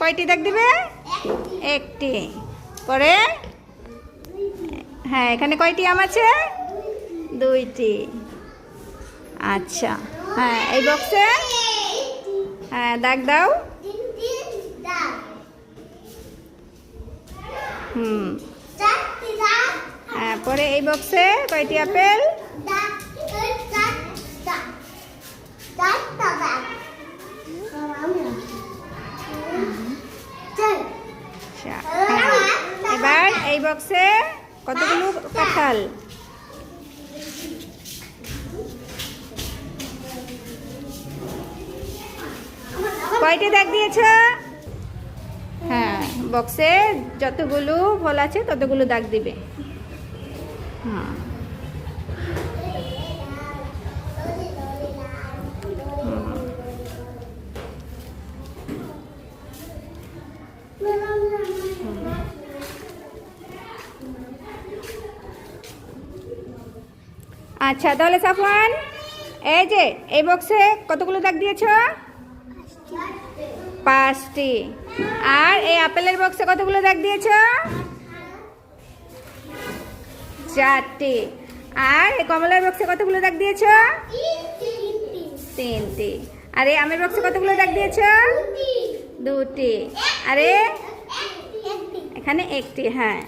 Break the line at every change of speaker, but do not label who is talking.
কয়টি দাগ দিবে? একটি। পরে হ্যাঁ, এখানে কয়টি আম আছে? দুইটি। আচ্ছা, হ্যাঁ এই বক্সে হ্যাঁ দাগ দাও। হ্যাঁ, পরে এই বক্সে কয়টি আপেল? এবার এই বক্সে কতগুলো কাঁঠাল? কয়টি দাগ দিয়েছ? হ্যাঁ, বক্সে যতগুলো ফল আছে ততগুলো দাগ দিবে। হ্যাঁ, আচ্ছা তাহলে সাফওয়ান, এই যে এই বক্সে কতগুলো দাগ দিয়েছ? 5টি। আর এই আপেলের বক্সে কতগুলো দাগ দিয়েছ? 4টি। আর এই কমলার বক্সে কতগুলো দাগ দিয়েছ? 3টি। আর এই আমের বক্সে কতগুলো দাগ দিয়েছ? 2টি। আরে এখানে 1টি। হ্যাঁ।